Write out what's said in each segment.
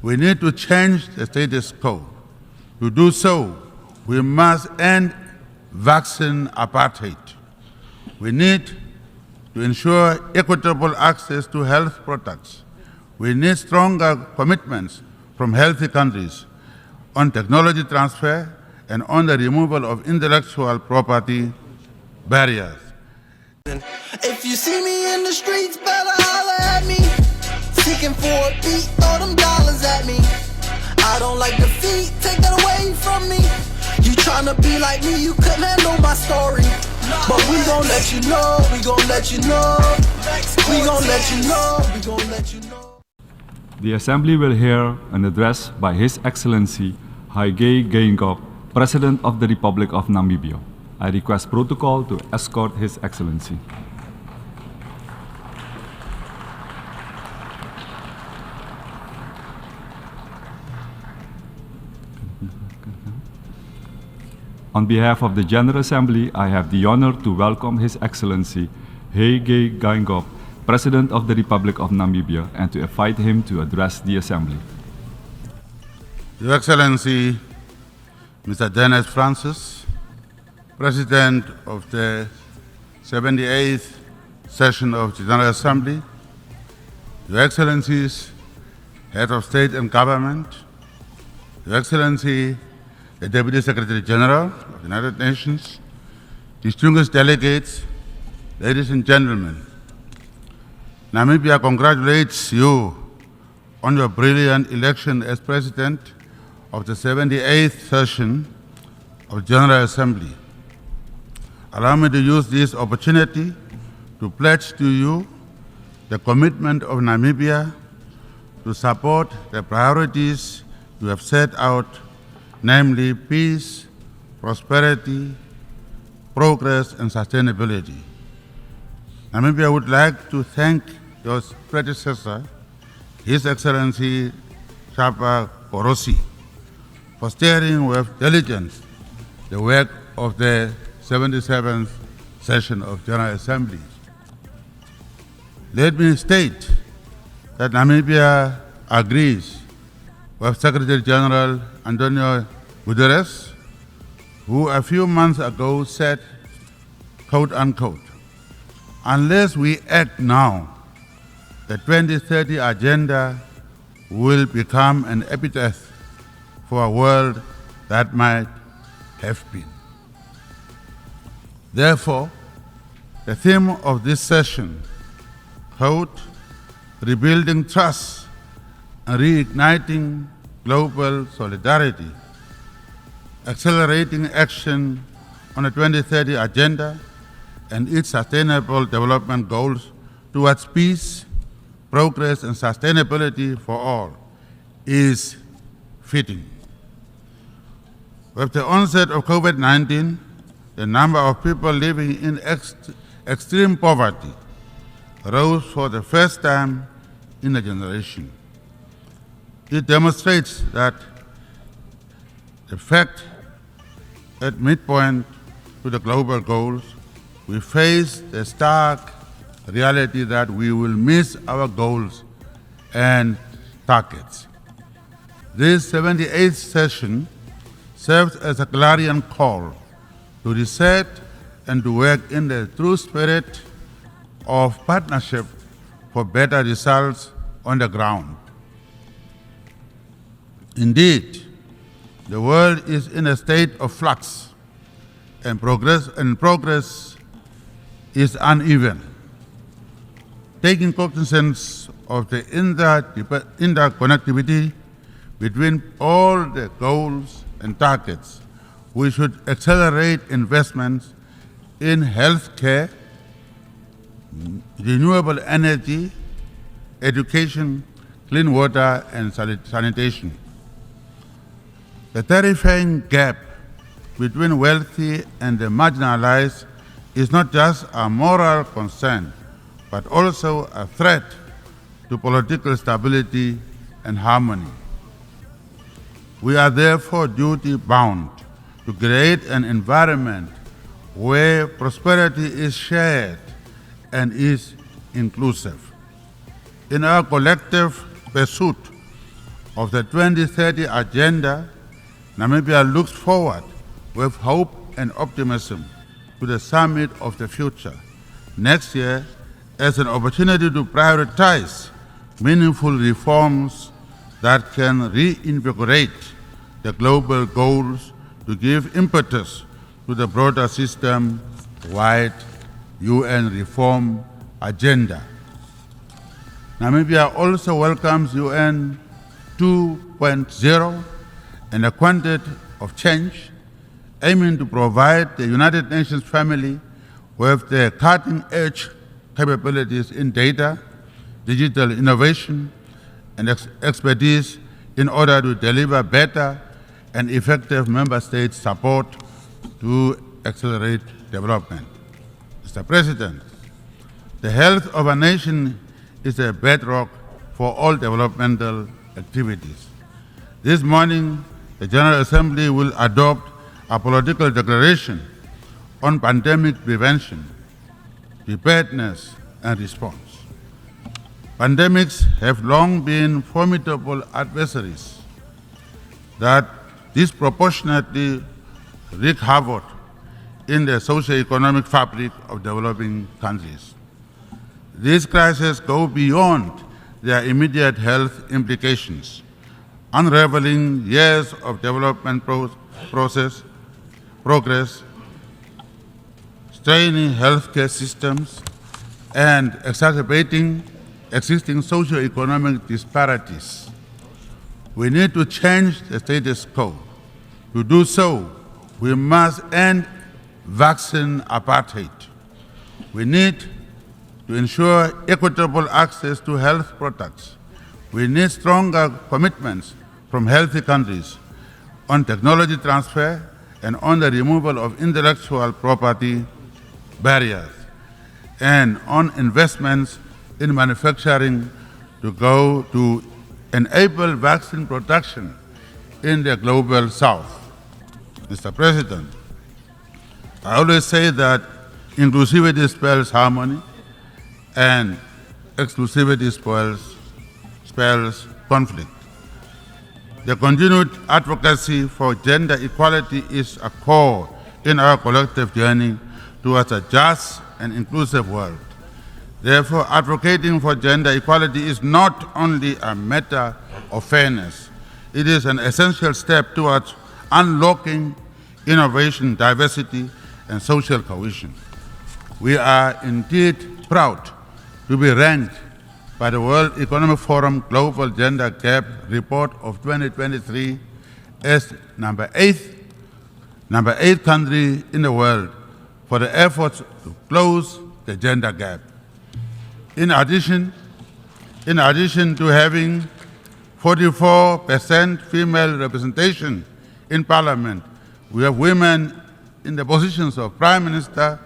We need to change the status quo. To do so, we must end vaccine apartheid. We need to ensure equitable access to health products. We need stronger commitments from healthy countries on technology transfer and on the removal of intellectual property barriers. If you see me in the streets, better holler at me. Seeking for a beat, throw them dollars at me. I don't like defeat, take that away from me. You tryna be like me, you couldn't handle my story. But we gon' let you know, we gon' let you know. We gon' let you know, we gon' let you know. The Assembly will hear an address by His Excellency Hage Geingob, President of the Republic of Namibia. I request protocol to escort His Excellency. On behalf of the General Assembly, I have the honor to welcome His Excellency Hage Geingob, President of the Republic of Namibia, and to invite him to address the Assembly. Your Excellency, Mr. Dennis Francis, President of the 78th session of the General Assembly, Your Excellencies, Head of State and Government, Your Excellency, the Deputy Secretary General of the United Nations, distinguished delegates, ladies and gentlemen, Namibia congratulates you on your brilliant election as President of the 78th session of the General Assembly. Allow me to use this opportunity to pledge to you the commitment of Namibia to support the priorities you have set out, namely peace, prosperity, progress, and sustainability. Namibia would like to thank your predecessor, His Excellency Chapa Korosi, for steering with diligence the work of the 77th session of General Assembly. Let me state that Namibia agrees with Secretary General Antonio Guterres, who a few months ago said, quote unquote, unless we act now, the 2030 agenda will become an epitaph for a world that might have been. Therefore, the theme of this session, quote, rebuilding trust and reigniting global solidarity, accelerating action on the 2030 agenda and its sustainable development goals towards peace, progress, and sustainability for all, is fitting. With the onset of COVID-19, the number of people living in extreme poverty rose for the first time in a generation. It demonstrates that the fact at midpoint to the global goals, we face the stark reality that we will miss our goals and targets. This 78th session serves as a clarion call to reset and to work in the true spirit of partnership for better results on the ground. Indeed, the world is in a state of flux and progress is uneven. Taking cognizance of the interconnectivity between all the goals and targets, we should accelerate investments in healthcare, renewable energy, education, clean water, and sanitation. The terrifying gap between wealthy and the marginalized is not just a moral concern, but also a threat to political stability and harmony. We are therefore duty-bound to create an environment where prosperity is shared and is inclusive. In our collective pursuit of the 2030 Agenda, Namibia looks forward with hope and optimism to the Summit of the Future next year as an opportunity to prioritize meaningful reforms that can reinvigorate the global goals to give impetus to the broader system-wide UN reform agenda. Namibia also welcomes UN 2.0 and a quantity of change, aiming to provide the United Nations family with the cutting-edge capabilities in data, digital innovation, and expertise in order to deliver better and effective member state support to accelerate development. Mr. President, the health of a nation is a bedrock for all developmental activities. This morning, the General Assembly will adopt a political declaration on pandemic prevention, preparedness, and response. Pandemics have long been formidable adversaries that disproportionately wreak havoc in the socio-economic fabric of developing countries. These crises go beyond their immediate health implications, unraveling years of development progress, straining healthcare systems, and exacerbating existing socio-economic disparities. We need to change the status quo. To do so, we must end vaccine apartheid. We need to ensure equitable access to health products. We need stronger commitments from healthy countries on technology transfer and on the removal of intellectual property barriers, and on investments in manufacturing to enable vaccine production in the global south. Mr. President, I always say that inclusivity spells harmony and exclusivity spells conflict. The continued advocacy for gender equality is a core in our collective journey towards a just and inclusive world. Therefore, advocating for gender equality is not only a matter of fairness, it is an essential step towards unlocking innovation, diversity, and social cohesion. We are indeed proud to be ranked by the World Economic Forum Global Gender Gap Report of 2023 as number eighth country in the world for the efforts to close the gender gap. In addition to having 44% female representation in Parliament, we have women in the positions of Prime Minister,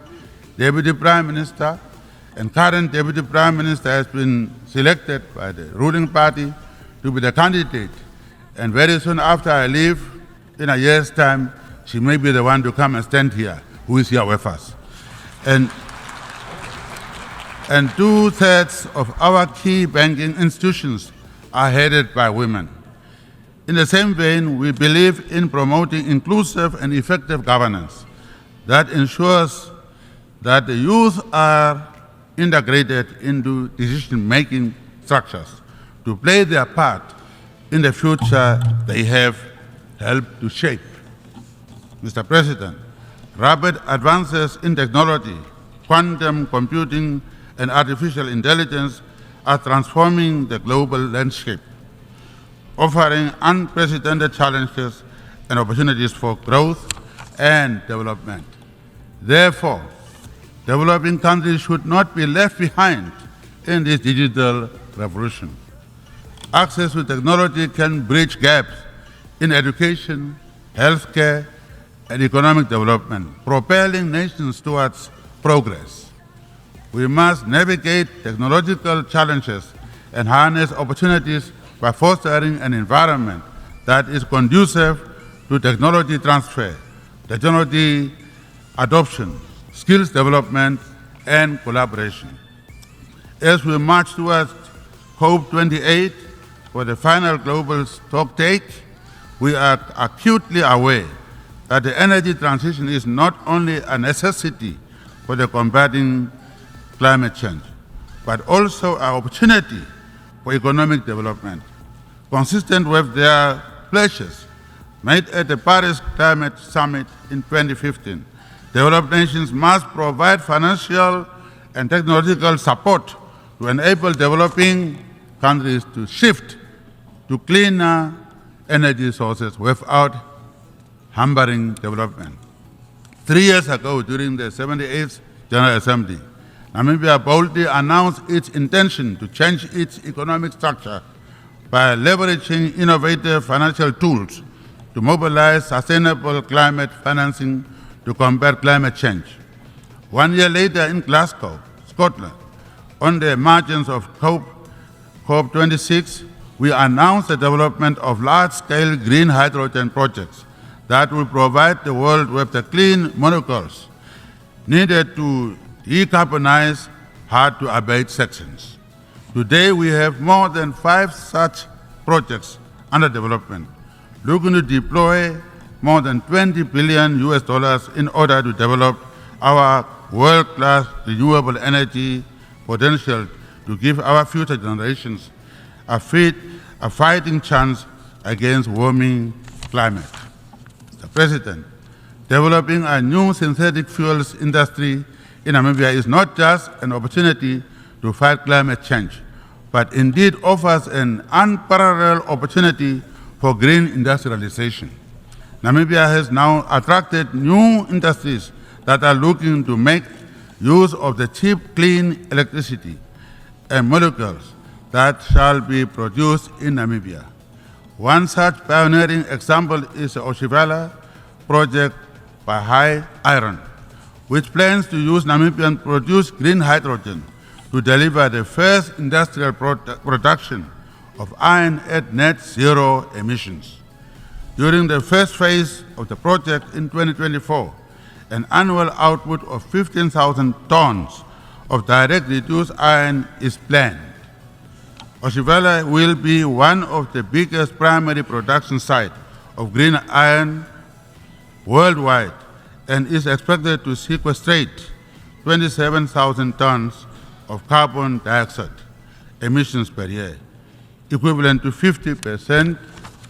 Deputy Prime Minister, and current Deputy Prime Minister has been selected by the ruling party to be the candidate. And very soon after I leave, in a year's time, she may be the one to come and stand here, who is here with us. And 2/3 of our key banking institutions are headed by women. In the same vein, we believe in promoting inclusive and effective governance that ensures that the youth are integrated into decision-making structures to play their part in the future they have helped to shape. Mr. President, rapid advances in technology, quantum computing, and artificial intelligence are transforming the global landscape, offering unprecedented challenges and opportunities for growth and development. Therefore, developing countries should not be left behind in this digital revolution. Access to technology can bridge gaps in education, healthcare, and economic development, propelling nations towards progress. We must navigate technological challenges and harness opportunities by fostering an environment that is conducive to technology transfer, technology adoption, skills development, and collaboration. As we march towards COP28, for the final global stocktake, we are acutely aware that the energy transition is not only a necessity for the combating climate change, but also an opportunity for economic development. Consistent with their pledges made at the Paris Climate Summit in 2015, developed nations must provide financial and technological support to enable developing countries to shift to cleaner energy sources without hampering development. 3 years ago, during the 78th General Assembly, Namibia boldly announced its intention to change its economic structure by leveraging innovative financial tools to mobilize sustainable climate financing to combat climate change. 1 year later in Glasgow, Scotland, on the margins of COP26, we announced the development of large-scale green hydrogen projects that will provide the world with the clean molecules needed to decarbonize hard-to-abate sections. Today, we have more than 5 such projects under development, looking to deploy more than $20 billion in order to develop our world-class renewable energy potential to give our future generations a fighting chance against warming climate. Mr. President, developing a new synthetic fuels industry in Namibia is not just an opportunity to fight climate change, but indeed offers an unparalleled opportunity for green industrialization. Namibia has now attracted new industries that are looking to make use of the cheap, clean electricity and molecules that shall be produced in Namibia. One such pioneering example is the Oshivala project by Hage Iron, which plans to use Namibian-produced green hydrogen to deliver the first industrial production of iron at net zero emissions. During the first phase of the project in 2024, an annual output of 15,000 tons of direct reduced iron is planned. Oshivala will be one of the biggest primary production sites of green iron worldwide and is expected to sequestrate 27,000 tons of carbon dioxide emissions per year, equivalent to 50%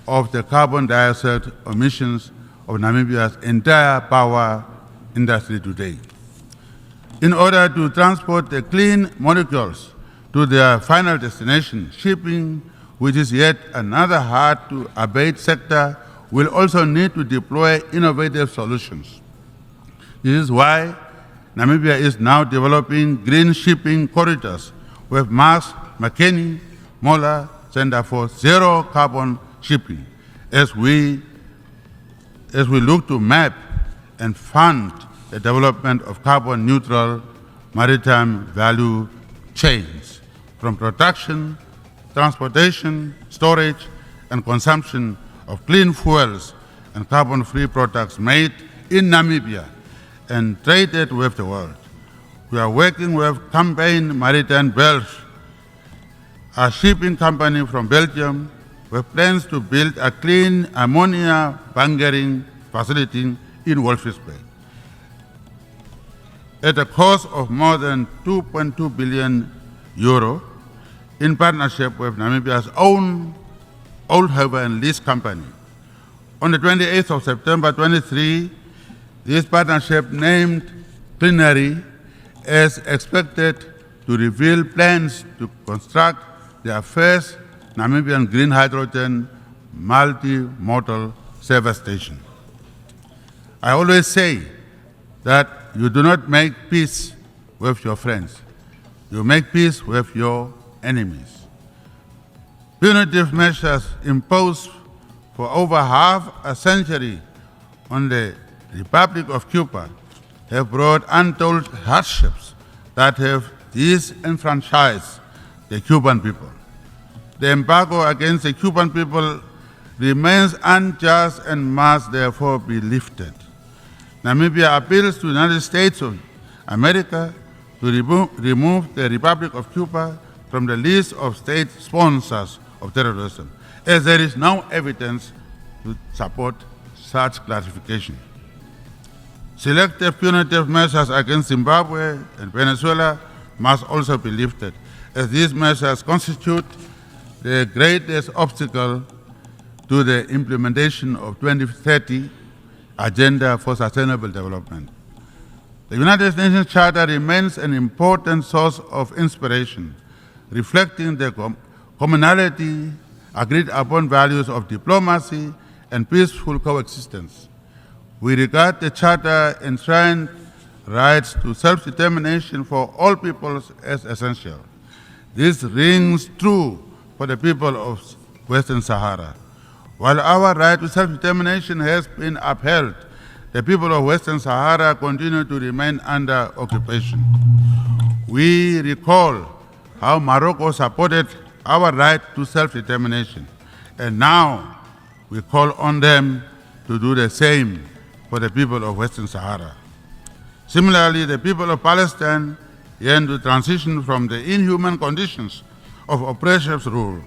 of the carbon dioxide emissions of Namibia's entire power industry today. In order to transport the clean molecules to their final destination, shipping, which is yet another hard-to-abate sector, will also need to deploy innovative solutions. This is why Namibia is now developing green shipping corridors with Max McKinney Moller Center for Zero Carbon Shipping as we look to map and fund the development of carbon-neutral maritime value chains from production, transportation, storage, and consumption of clean fuels and carbon-free products made in Namibia and traded with the world. We are working with Campaign Maritime Belge, a shipping company from Belgium, with plans to build a clean ammonia bunkering facility in Walvis Bay at a cost of more than €2.2 billion in partnership with Namibia's own Oldhaven lease company. On the 28th of September 23, this partnership named Plenary is expected to reveal plans to construct their first Namibian green hydrogen multimodal service station. I always say that you do not make peace with your friends. You make peace with your enemies. Punitive measures imposed for over half a century on the Republic of Cuba have brought untold hardships that have disenfranchised the Cuban people. The embargo against the Cuban people remains unjust and must therefore be lifted. Namibia appeals to the United States of America to remove the Republic of Cuba from the list of state sponsors of terrorism, as there is no evidence to support such classification. Selective punitive measures against Zimbabwe and Venezuela must also be lifted, as these measures constitute the greatest obstacle to the implementation of 2030 Agenda for Sustainable Development. The United Nations Charter remains an important source of inspiration, reflecting the commonality, agreed upon values of diplomacy and peaceful coexistence. We regard the Charter enshrined rights to self-determination for all peoples as essential. This rings true for the people of Western Sahara. While our right to self-determination has been upheld, the people of Western Sahara continue to remain under occupation. We recall how Morocco supported our right to self-determination, and now we call on them to do the same for the people of Western Sahara. Similarly, the people of Palestine yearn to transition from the inhuman conditions of oppressive rule.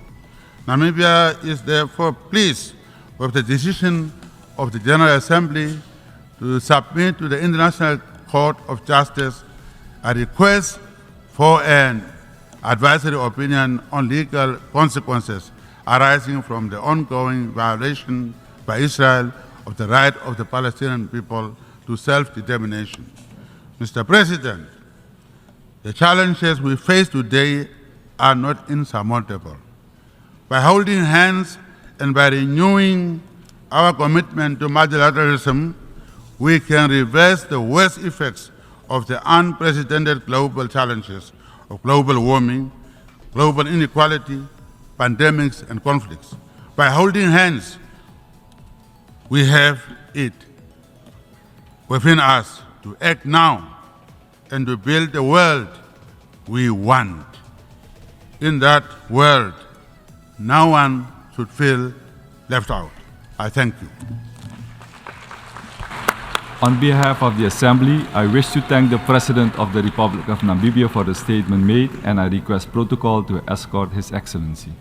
Namibia is therefore pleased with the decision of the General Assembly to submit to the International Court of Justice a request for an advisory opinion on legal consequences arising from the ongoing violation by Israel of the right of the Palestinian people to self-determination. Mr. President, the challenges we face today are not insurmountable. By holding hands and by renewing our commitment to multilateralism, we can reverse the worst effects of the unprecedented global challenges of global warming, global inequality, pandemics, and conflicts. By holding hands, we have it within us to act now and to build the world we want. In that world, no one should feel left out. I thank you. On behalf of the Assembly, I wish to thank the President of the Republic of Namibia for the statement made, and I request protocol to escort His Excellency.